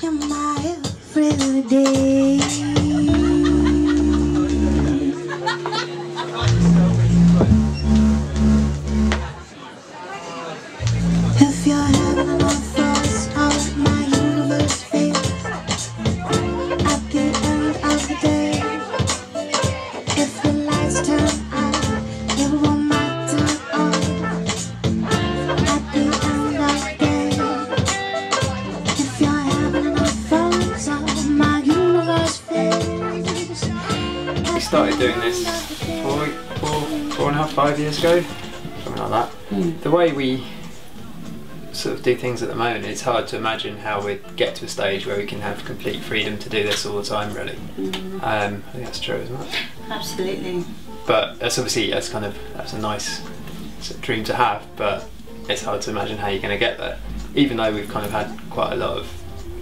You're my everyday. If you're having enough thoughts of my universe fails at the end of the day. If the lights turn out, it won't matter on at the end of the day. If you're having enough thoughts of my universe fails. We started doing this 4.5 years ago, something like that. The way we sort of do things at the moment, it's hard to imagine how we'd get to a stage where we can have complete freedom to do this all the time, really. I think that's true, isn't it? Absolutely. But that's obviously, that's a nice sort of dream to have, but it's hard to imagine how you're going to get there. Even though we've kind of had quite a lot of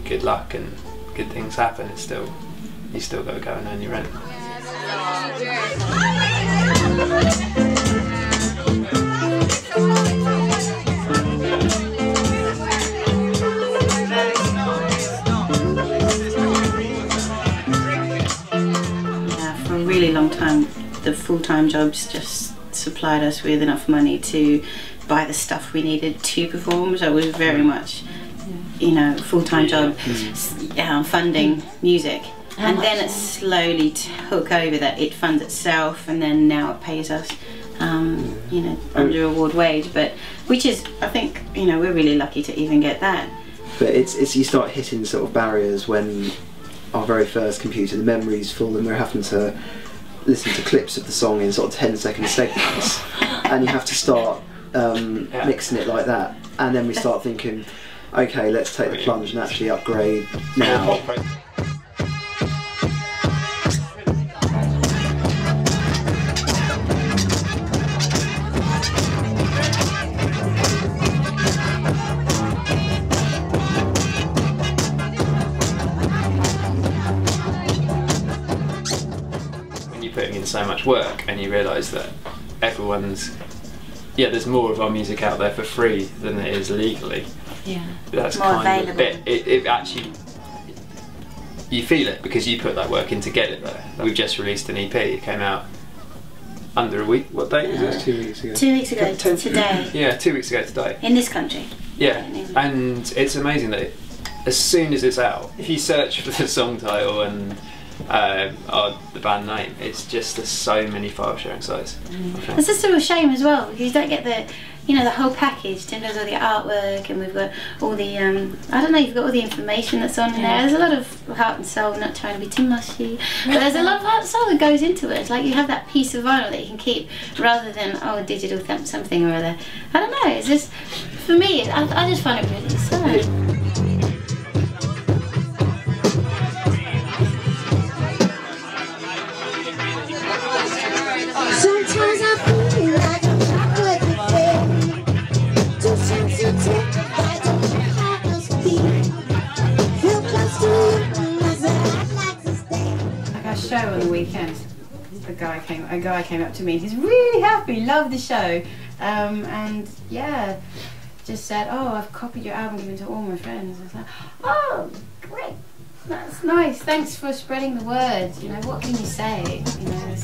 good luck and good things happen, it's still, you still got to go and earn your rent. Really long time, the full-time jobs just supplied us with enough money to buy the stuff we needed to perform, so it was very much, you know, full-time job funding music. And then it slowly took over that it funds itself, and then now it pays us, you know, under award wage, but which is, I think, you know, we're really lucky to even get that. But it's you start hitting sort of barriers when our very first computer, the memory's full, and we're having to listen to clips of the song in sort of 10-second segments, and you have to start mixing it like that, and then we start thinking, okay, let's take the plunge and actually upgrade now. Putting in so much work, and you realise that there's more of our music out there for free than there is legally. Yeah, that's more kind available. Of it actually, you feel it because you put that work in to get it there. We've just released an EP. It came out under a week. What date is it? 2 weeks ago. 2 weeks ago today. Yeah, 2 weeks ago today. In this country. Yeah, and it's amazing that as soon as it's out, if you search for the song title and the band name, it's just, there's so many file sharing sites. It's just a real shame as well, because you don't get the, you know, the whole package. Tim does all the artwork, and we've got all the, I don't know, you've got all the information that's on there. There's a lot of heart and soul, not trying to be too mushy, but there's a lot of heart and soul that goes into it. It's like you have that piece of vinyl that you can keep, rather than, oh, digital something or other. I don't know, it's just, for me, I just find it really sad. Sometimes I feel like I'm not with the thing. Too sensitive, I don't know how to speak. Feel close to you, I'd like to stay. Like our show on the weekend, a guy came up to me. He's really happy, loved the show, and yeah, just said, "Oh, I've copied your album, given to all my friends." I was like, "Oh, great, that's nice. Thanks for spreading the word. You know, what can you say? You know."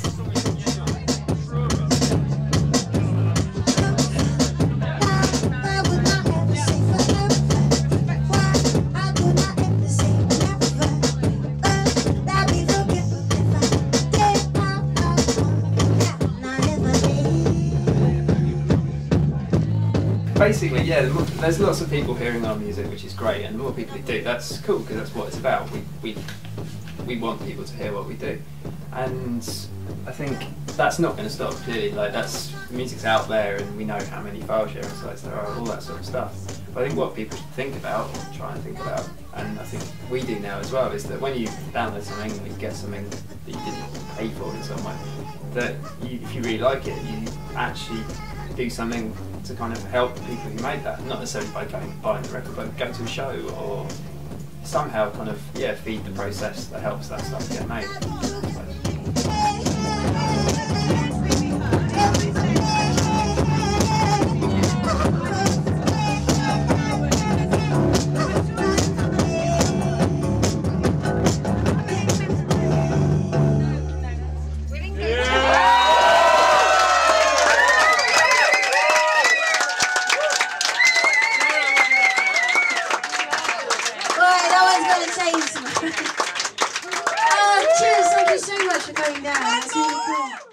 Basically, yeah, there's lots of people hearing our music, which is great, and the more people who do, that's cool, because that's what it's about. We want people to hear what we do, and I think that's not going to stop, clearly. Like, music's out there, and we know how many file sharing sites there are, all that sort of stuff. But I think what people should think about, or try and think about, and I think we do now as well, is that when you download something, or you get something that you didn't pay for in some way, that if you really like it, you actually do something to kind of help the people who made that, not necessarily by going and buying the record, but go to a show or somehow kind of, yeah, feed the process that helps that stuff get made. saying something. Oh, cheers, thank you so much for coming down. That's really cool.